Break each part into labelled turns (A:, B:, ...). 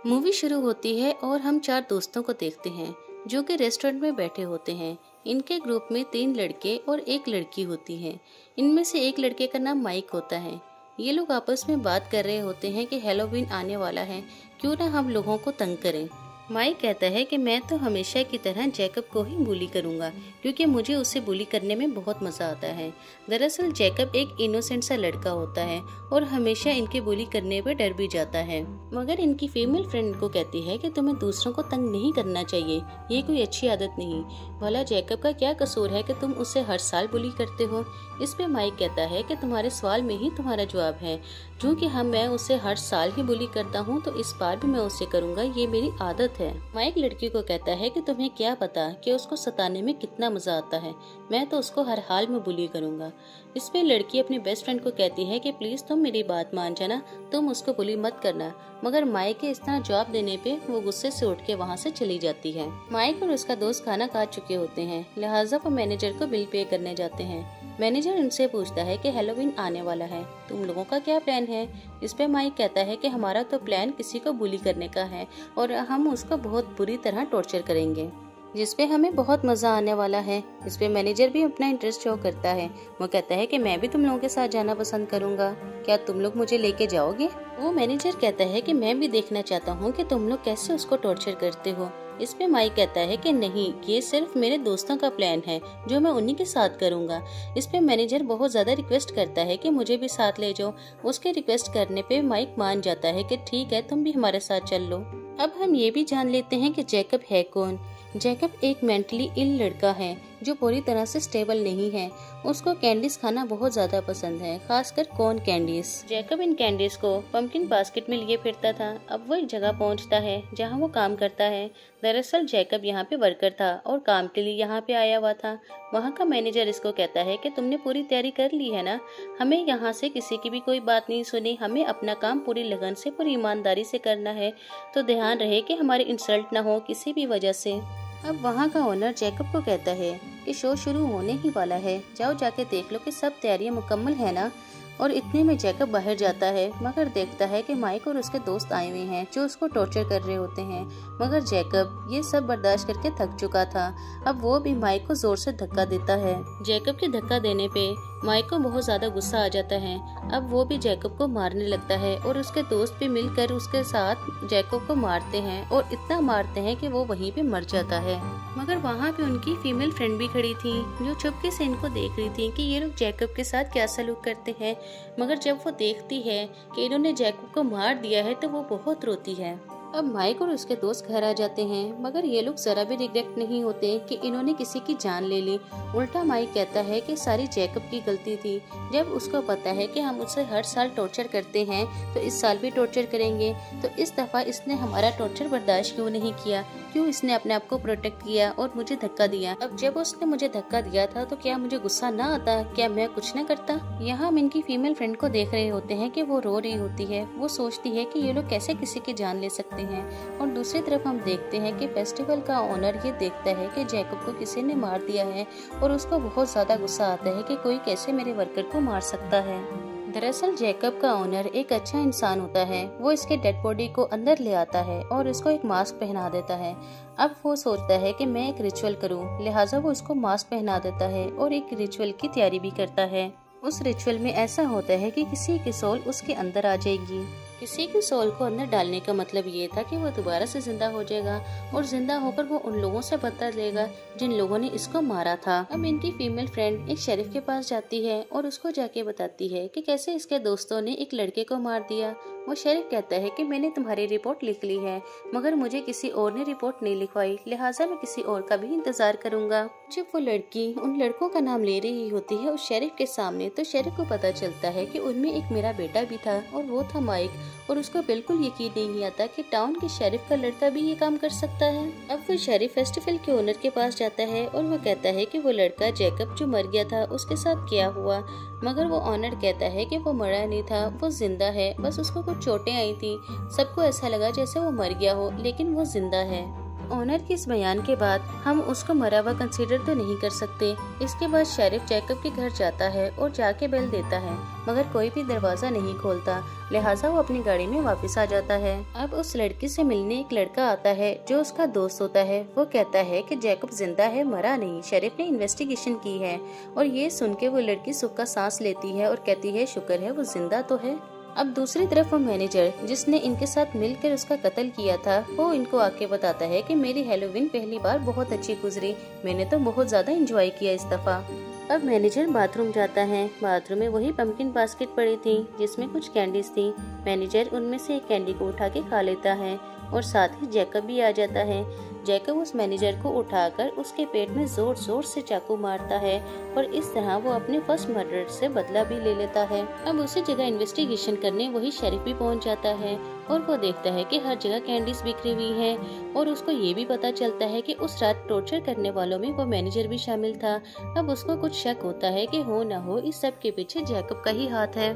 A: Movie शुरू होती है और हम चार दोस्तों को देखते हैं जो कि रेस्टोरेंट में बैठे होते हैं। इनके ग्रुप में 3 लड़के और 1 लड़की होती है। इनमें से एक लड़के का नाम माइक होता है। ये लोग आपस में बात कर रहे होते हैं कि हैलोवीन आने वाला है, क्यों ना हम लोगों को तंग करें। माइक कहता है कि मैं तो हमेशा की तरह जैकब को ही बुली करूंगा क्योंकि मुझे उसे बुली करने में बहुत मजा आता है। दरअसल जैकब एक इनोसेंट सा लड़का होता है और हमेशा इनके बुली करने पर डर भी जाता है। मगर इनकी फीमेल फ्रेंड को कहती है कि तुम्हें दूसरों को तंग नहीं करना चाहिए, ये कोई अच्छी आदत नहीं। भला जैकब का क्या कसूर है कि तुम उसे हर साल बुली करते हो। इस पे माइक कहता है कि तुम्हारे सवाल में ही तुम्हारा जवाब है। क्योंकि मैं उसे हर साल ही बुली करता हूँ तो इस बार भी मैं उसे करूँगा, ये मेरी आदत है। माइक लड़की को कहता है कि तुम्हें क्या पता कि उसको सताने में कितना मजा आता है, मैं तो उसको हर हाल में बुली करूँगा। इस पे लड़की अपनी बेस्ट फ्रेंड को कहती है कि प्लीज तुम मेरी बात मान जाना, तुम उसको बुली मत करना। मगर माइक के इस तरह जवाब देने पे वो गुस्से से उठ के वहाँ से चली जाती है। माइक और उसका दोस्त खाना खा चुके होते हैं, लिहाजा वो मैनेजर को बिल पे करने जाते हैं। मैनेजर उनसे पूछता है कि हैलोवीन आने वाला है, तुम लोगों का क्या प्लान है। इस पे माइक कहता है कि हमारा तो प्लान किसी को बुली करने का है और हम उसको बहुत बुरी तरह टॉर्चर करेंगे, जिसपे हमें बहुत मजा आने वाला है। इस पे मैनेजर भी अपना इंटरेस्ट शो करता है। वो कहता है कि मैं भी तुम लोगों के साथ जाना पसंद करूंगा, क्या तुम लोग मुझे लेके जाओगे। वो मैनेजर कहता है कि मैं भी देखना चाहता हूँ कि तुम लोग कैसे उसको टॉर्चर करते हो। इस पे माइक कहता है कि नहीं, ये सिर्फ मेरे दोस्तों का प्लान है जो मैं उन्हीं के साथ करूंगा। इस पे मैनेजर बहुत ज्यादा रिक्वेस्ट करता है कि मुझे भी साथ ले जाओ। उसके रिक्वेस्ट करने पे माइक मान जाता है कि ठीक है, तुम भी हमारे साथ चल लो। अब हम ये भी जान लेते हैं कि जैकब है कौन। जैकब एक मेंटली इल लड़का है जो पूरी तरह से स्टेबल नहीं है। उसको कैंडीज खाना बहुत ज्यादा पसंद है, खासकर कॉर्न कैंडीज। जैकब इन कैंडीज को पंपकिन बास्केट में लिए फिरता था। अब वो एक जगह पहुंचता है जहां वो काम करता है। दरअसल जैकब यहाँ पे वर्कर था और काम के लिए यहाँ पे आया हुआ था। वहाँ का मैनेजर इसको कहता है कि तुमने पूरी तैयारी कर ली है ना, हमें यहाँ से किसी की भी कोई बात नहीं सुनी, हमें अपना काम पूरी लगन से पूरी ईमानदारी से करना है, तो ध्यान रहे कि हमारी इंसल्ट ना हो किसी भी वजह से। अब वहाँ का ओनर जैकब को कहता है कि शो शुरू होने ही वाला है, जाओ जाके देख लो कि सब तैयारियां मुकम्मल है ना। और इतने में जैकब बाहर जाता है, मगर देखता है कि माइक और उसके दोस्त आए हुए हैं जो उसको टॉर्चर कर रहे होते हैं। मगर जैकब ये सब बर्दाश्त करके थक चुका था। अब वो भी माइक को जोर से धक्का देता है। जैकब के धक्का देने पे माइक को बहुत ज्यादा गुस्सा आ जाता है। अब वो भी जैकब को मारने लगता है और उसके दोस्त भी मिलकर उसके साथ जैकब को मारते हैं और इतना मारते हैं कि वो वहीं पे मर जाता है। मगर वहाँ पे उनकी फीमेल फ्रेंड भी खड़ी थी जो चुपके से इनको देख रही थी कि ये लोग जैकब के साथ क्या सलूक करते हैं। मगर जब वो देखती है कि इन्होंने जैकब को मार दिया है तो वो बहुत रोती है। अब माइक और उसके दोस्त घर आ जाते हैं, मगर ये लोग जरा भी रिग्रेट नहीं होते कि इन्होंने किसी की जान ले ली। उल्टा माइक कहता है कि सारी जैकब की गलती थी। जब उसको पता है कि हम उसे हर साल टॉर्चर करते हैं तो इस साल भी टॉर्चर करेंगे, तो इस दफा इसने हमारा टॉर्चर बर्दाश्त क्यों नहीं किया, क्यों इसने अपने आप को प्रोटेक्ट किया और मुझे धक्का दिया। अब जब उसने मुझे धक्का दिया था तो क्या मुझे गुस्सा ना आता, क्या मैं कुछ न करता। यहाँ हम इनकी फीमेल फ्रेंड को देख रहे होते हैं कि वो रो रही होती है। वो सोचती है कि ये लोग कैसे किसी की जान ले सकते हैं। और दूसरी तरफ हम देखते हैं कि फेस्टिवल का ओनर ये देखता है कि जैकब को किसी ने मार दिया है और उसको बहुत ज्यादा गुस्सा आता है कि कोई कैसे मेरे वर्कर को मार सकता है। दरअसल जैकब का ओनर एक अच्छा इंसान होता है। वो इसके डेड बॉडी को अंदर ले आता है और इसको एक मास्क पहना देता है। अब वो सोचता है कि मैं एक रिचुअल करूं, लिहाजा वो उसको मास्क पहना देता है और एक रिचुअल की तैयारी भी करता है। उस रिचुअल में ऐसा होता है कि किसी की सोल उसके अंदर आ जाएगी। किसी की सोल को अंदर डालने का मतलब ये था कि वो दोबारा से जिंदा हो जाएगा और जिंदा होकर वो उन लोगों से बदला लेगा जिन लोगों ने इसको मारा था। अब इनकी फीमेल फ्रेंड एक शेरिफ के पास जाती है और उसको जाके बताती है कि कैसे इसके दोस्तों ने एक लड़के को मार दिया। वो शेरिफ कहता है कि मैंने तुम्हारी रिपोर्ट लिख ली है, मगर मुझे किसी और ने रिपोर्ट नहीं लिखवाई, लिहाजा मैं किसी और का भी इंतजार करूंगा। जब वो लड़की उन लड़कों का नाम ले रही होती है उस शेरिफ के सामने, तो शेरिफ को पता चलता है कि उनमें एक मेरा बेटा भी था और वो था माइक। और उसको बिल्कुल यकीन नहीं आता कि टाउन के शेरिफ का लड़का भी ये काम कर सकता है। अब वो शेरिफ फेस्टिवल के ओनर के पास जाता है और वो कहता है कि वो लड़का जैकब जो मर गया था उसके साथ क्या हुआ। मगर वो ऑनर कहता है कि वो मरा नहीं था, वो जिंदा है, बस उसको कुछ चोटें आई थी। सबको ऐसा लगा जैसे वो मर गया हो, लेकिन वो जिंदा है। ऑनर के इस बयान के बाद हम उसको मरा हुआ कंसीडर तो नहीं कर सकते। इसके बाद शेरिफ जैकब के घर जाता है और जाके बेल देता है, मगर कोई भी दरवाजा नहीं खोलता, लिहाजा वो अपनी गाड़ी में वापस आ जाता है। अब उस लड़की से मिलने एक लड़का आता है जो उसका दोस्त होता है। वो कहता है कि जैकब जिंदा है, मरा नहीं, शेरिफ ने इन्वेस्टिगेशन की है। और ये सुन के वो लड़की सुख का सांस लेती है और कहती है शुक्र है वो जिंदा तो है। अब दूसरी तरफ वो मैनेजर जिसने इनके साथ मिलकर उसका कत्ल किया था, वो इनको आके बताता है कि मेरी हैलोवीन पहली बार बहुत अच्छी गुजरी, मैंने तो बहुत ज्यादा एंजॉय किया इस दफा। अब मैनेजर बाथरूम जाता है। बाथरूम में वही पंपकिन बास्केट पड़ी थी जिसमें कुछ कैंडीज थी। मैनेजर उनमें से एक कैंडी को उठा के खा लेता है और साथ ही जैकब भी आ जाता है। जैकब उस मैनेजर को उठाकर उसके पेट में जोर जोर से चाकू मारता है और इस तरह वो अपने फर्स्ट मर्डर से बदला भी ले लेता है। अब उसी जगह इन्वेस्टिगेशन करने वही शेरिफ भी पहुंच जाता है और वो देखता है कि हर जगह कैंडीज बिखरी हुई हैं और उसको ये भी पता चलता है कि उस रात टॉर्चर करने वालों में वो मैनेजर भी शामिल था। अब उसको कुछ शक होता है कि हो न हो इस सब के पीछे जैकब का ही हाथ है।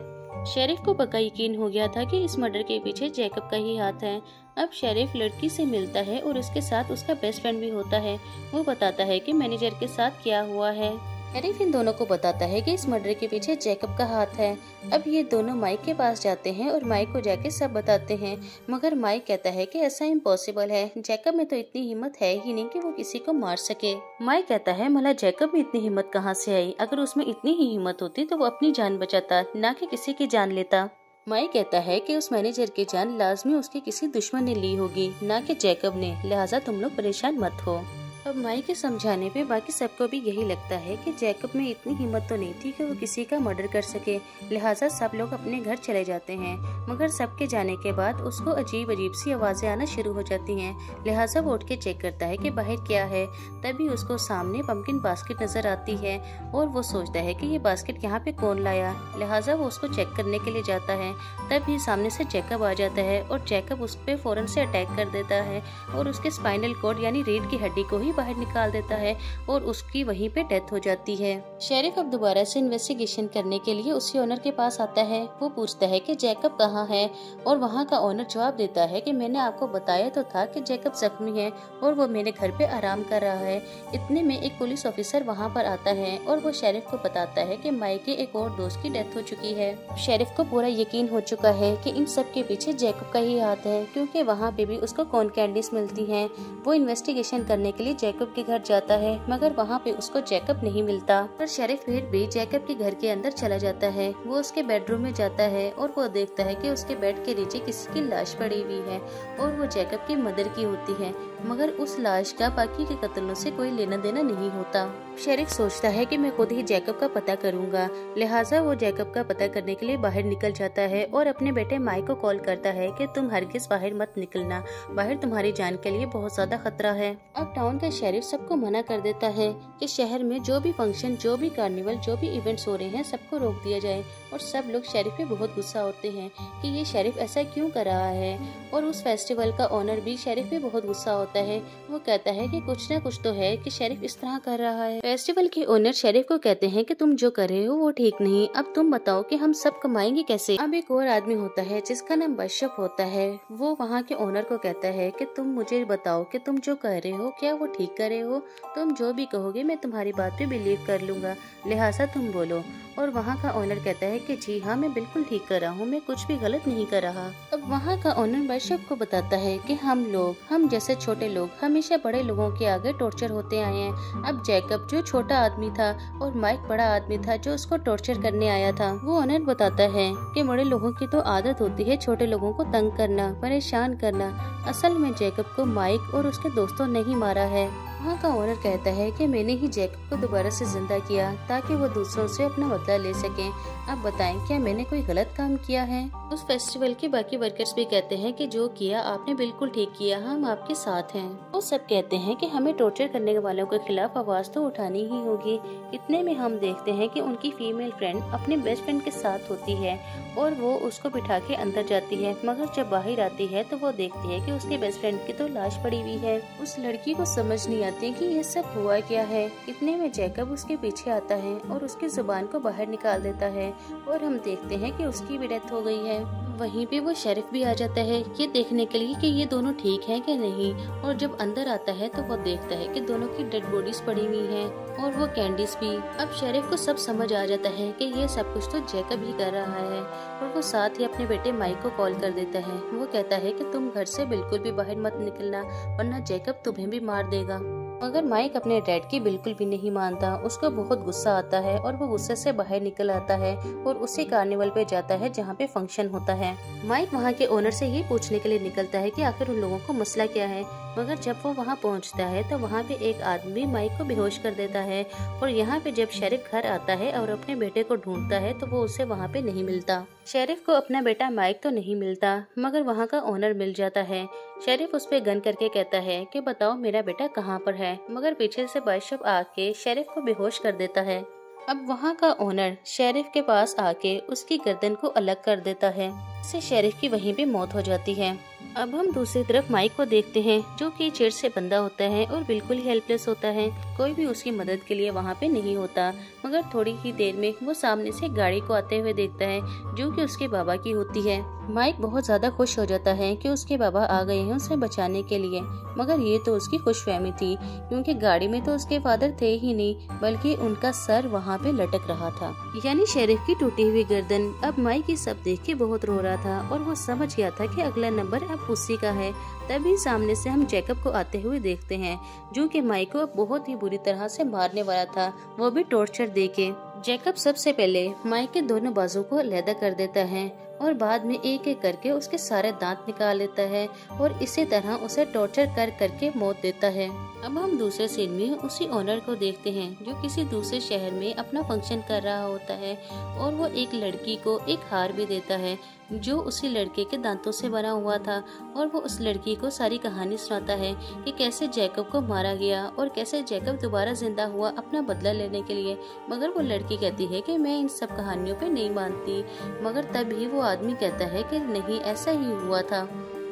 A: शेरिफ को पक्का यकीन हो गया था कि इस मर्डर के पीछे जैकब का ही हाथ है। अब शेरिफ लड़की से मिलता है और उसके साथ उसका बेस्ट फ्रेंड भी होता है। वो बताता है कि मैनेजर के साथ क्या हुआ है। शेरिफ इन दोनों को बताता है कि इस मर्डर के पीछे जैकब का हाथ है। अब ये दोनों माइक के पास जाते हैं और माइक को जाके सब बताते हैं, मगर माइक कहता है कि ऐसा इम्पॉसिबल है, जैकब में तो इतनी हिम्मत है ही नहीं कि वो किसी को मार सके। माइक कहता है मला जैकब में इतनी हिम्मत कहाँ से आई, अगर उसमें इतनी ही हिम्मत होती तो वो अपनी जान बचाता, ना कि किसी की जान लेता। माइक कहता है कि उस मैनेजर की जान लाजमी उसके किसी दुश्मन ने ली होगी, ना कि जैकब ने, लिहाजा तुम लोग परेशान मत हो। अब माइक के समझाने पे बाकी सबको भी यही लगता है कि जैकब में इतनी हिम्मत तो नहीं थी कि वो किसी का मर्डर कर सके, लिहाजा सब लोग अपने घर चले जाते हैं। मगर सबके जाने के बाद उसको अजीब अजीब सी आवाजें आना शुरू हो जाती हैं, लिहाजा वो उठ के चेक करता है कि बाहर क्या है। तभी उसको सामने पंपकिन बास्केट नजर आती है और वो सोचता है कि ये बास्केट यहाँ पे कौन लाया, लिहाजा वो उसको चेक करने के लिए जाता है। तभी सामने से जैकब आ जाता है और जैकब उस पर फौरन से अटैक कर देता है और उसके स्पाइनल कॉर्ड यानी रीढ़ की हड्डी को ही बाहर निकाल देता है और उसकी वहीं पे डेथ हो जाती है। शेरिफ अब दोबारा से इन्वेस्टिगेशन करने के लिए उसी ओनर के पास आता है। वो पूछता है कि जैकब कहाँ है और वहाँ का ओनर जवाब देता है कि मैंने आपको बताया तो था कि जैकब जख्मी है और वो मेरे घर पे आराम कर रहा है। इतने में एक पुलिस ऑफिसर वहाँ पर आता है और वो शेरिफ को बताता है कि माइक के एक और दोस्त की डेथ हो चुकी है। शेरिफ को पूरा यकीन हो चुका है कि इन सब के पीछे जैकब का ही हाथ है, क्योंकि वहाँ पे भी उसको कॉर्न कैंडीज मिलती हैं। वो इन्वेस्टिगेशन करने के लिए जैकब के घर जाता है, मगर वहाँ पे उसको जैकब नहीं मिलता। पर शेरिफ फिर भी जैकब के घर के अंदर चला जाता है। वो उसके बेडरूम में जाता है और वो देखता है कि उसके बेड के नीचे किसी की लाश पड़ी हुई है और वो जैकब की मदर की होती है, मगर उस लाश का बाकी के कत्लों से कोई लेना देना नहीं होता। शेरिफ सोचता है कि मैं खुद ही जैकब का पता करूंगा, लिहाजा वो जैकब का पता करने के लिए बाहर निकल जाता है और अपने बेटे माइक को कॉल करता है कि तुम हरगिज बाहर मत निकलना, बाहर तुम्हारी जान के लिए बहुत ज्यादा खतरा है। अब टाउन का शेरिफ सबको मना कर देता है कि शहर में जो भी फंक्शन, जो भी कार्निवल, जो भी इवेंट्स हो रहे हैं सबको रोक दिया जाए। और सब लोग शेरिफ पे बहुत गुस्सा होते हैं कि ये शेरिफ ऐसा क्यों कर रहा है। और उस फेस्टिवल का ओनर भी शेरिफ पे बहुत गुस्सा होता है। वो कहता है कि कुछ ना कुछ तो है कि शेरिफ इस तरह कर रहा है। फेस्टिवल के ओनर शेरिफ को कहते हैं कि तुम जो कर रहे हो वो ठीक नहीं, अब तुम बताओ कि हम सब कमाएंगे कैसे। अब एक और आदमी होता है जिसका नाम बशप होता है। वो वहाँ के ओनर को कहता है कि तुम मुझे बताओ कि तुम जो कर रहे हो क्या वो ठीक कर रहे हो, तुम जो भी कहोगे मैं तुम्हारी बात पे बिलीव कर लूंगा, लिहाजा तुम बोलो। और वहाँ का ओनर कहता है कि जी हाँ मैं बिल्कुल ठीक कर रहा हूँ, मैं कुछ भी गलत नहीं कर रहा। अब वहाँ का ओनर बशप को बताता है कि हम जैसे छोटे लोग हमेशा बड़े लोगों के आगे टॉर्चर होते आए हैं। अब जैकब जो छोटा आदमी था और माइक बड़ा आदमी था जो उसको टॉर्चर करने आया था। वो ओनर बताता है कि बड़े लोगों की तो आदत होती है छोटे लोगों को तंग करना, परेशान करना। असल में जैकब को माइक और उसके दोस्तों ने ही मारा है। वहाँ का ओनर कहता है कि मैंने ही जैकब को दोबारा से जिंदा किया ताकि वो दूसरों से अपना बदला ले सकें। अब बताएं क्या मैंने कोई गलत काम किया है। उस फेस्टिवल के बाकी वर्कर्स भी कहते हैं कि जो किया आपने बिल्कुल ठीक किया, हम आपके साथ हैं। वो सब कहते हैं कि हमें टॉर्चर करने वालों के खिलाफ आवाज तो उठानी ही होगी। इतने में हम देखते हैं कि उनकी फीमेल फ्रेंड अपने बेस्ट फ्रेंड के साथ होती है और वो उसको बिठा के अंदर जाती है, मगर जब बाहर आती है तो वो देखती है कि उसके बेस्ट फ्रेंड की तो लाश पड़ी हुई है। उस लड़की को समझ नहीं आती कि ये सब हुआ क्या है। इतने में जैकब उसके पीछे आता है और उसकी जुबान को बाहर निकाल देता है और हम देखते हैं कि उसकी भी डेथ हो गई है। वहीं पे वो शेरिफ भी आ जाता है ये देखने के लिए कि ये दोनों ठीक हैं कि नहीं। और जब अंदर आता है तो वो देखता है कि दोनों की डेड बॉडीज पड़ी हुई हैं और वो कैंडीज भी। अब शेरिफ को सब समझ आ जाता है कि ये सब कुछ तो जैकब ही कर रहा है और वो साथ ही अपने बेटे माइक को कॉल कर देता है। वो कहता है कि तुम घर से बिल्कुल भी बाहर मत निकलना वरना जैकब तुम्हें भी मार देगा। मगर माइक अपने डैड की बिल्कुल भी नहीं मानता। उसको बहुत गुस्सा आता है और वो गुस्से से बाहर निकल आता है और उसी कार्निवल पे जाता है जहाँ पे फंक्शन होता है। माइक वहाँ के ओनर से ये पूछने के लिए निकलता है कि आखिर उन लोगों को मसला क्या है। मगर जब वो वहाँ पहुँचता है तो वहाँ पे एक आदमी माइक को बेहोश कर देता है। और यहाँ पे जब शेरिफ घर आता है और अपने बेटे को ढूंढता है तो वो उसे वहाँ पे नहीं मिलता। शेरिफ को अपना बेटा माइक तो नहीं मिलता मगर वहाँ का ओनर मिल जाता है। शेरिफ उस पे गन करके कहता है कि बताओ मेरा बेटा कहाँ पर है। मगर पीछे से बाइशप आके शेरिफ को बेहोश कर देता है। अब वहाँ का ओनर शेरिफ के पास आके उसकी गर्दन को अलग कर देता है। इससे शेरिफ की वहीं पे मौत हो जाती है। अब हम दूसरी तरफ माइक को देखते हैं जो कि चेयर से बंधा होता है और बिल्कुल ही हेल्पलेस होता है। कोई भी उसकी मदद के लिए वहाँ पे नहीं होता। मगर थोड़ी ही देर में वो सामने से गाड़ी को आते हुए देखता है जो कि उसके बाबा की होती है। माइक बहुत ज्यादा खुश हो जाता है कि उसके बाबा आ गए हैं उसे बचाने के लिए। मगर ये तो उसकी खुशफहमी थी क्योंकि गाड़ी में तो उसके फादर थे ही नहीं बल्कि उनका सर वहाँ पे लटक रहा था यानी शेरिफ की टूटी हुई गर्दन। अब माइक ये सब देख के बहुत रो रहा था और वो समझ गया था कि अगला नंबर अब उसी का है। तभी सामने से हम जैकब को आते हुए देखते हैं जो कि माइक को बहुत ही बुरी तरह से मारने वाला था, वो भी टॉर्चर देके। जैकब सबसे पहले माइक के दोनों बाजू को अलहदा कर देता है और बाद में एक एक करके उसके सारे दांत निकाल लेता है और इसी तरह उसे टॉर्चर कर करके मौत देता है। अब हम दूसरे सीन में उसी ओनर को देखते हैं जो किसी दूसरे शहर में अपना फंक्शन कर रहा होता है और वो एक लड़की को एक हार भी देता है जो उसी लड़के के दांतों से बना हुआ था। और वो उस लड़की को सारी कहानी सुनाता है कि कैसे जैकब को मारा गया और कैसे जैकब दोबारा जिंदा हुआ अपना बदला लेने के लिए। मगर वो लड़की कहती है कि मैं इन सब कहानियों पे नहीं मानती। मगर तभी वो आदमी कहता है कि नहीं ऐसा ही हुआ था।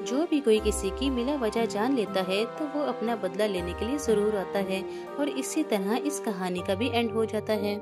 A: जो भी कोई किसी की बिना वजह जान लेता है तो वो अपना बदला लेने के लिए जरूर आता है। और इसी तरह इस कहानी का भी एंड हो जाता है।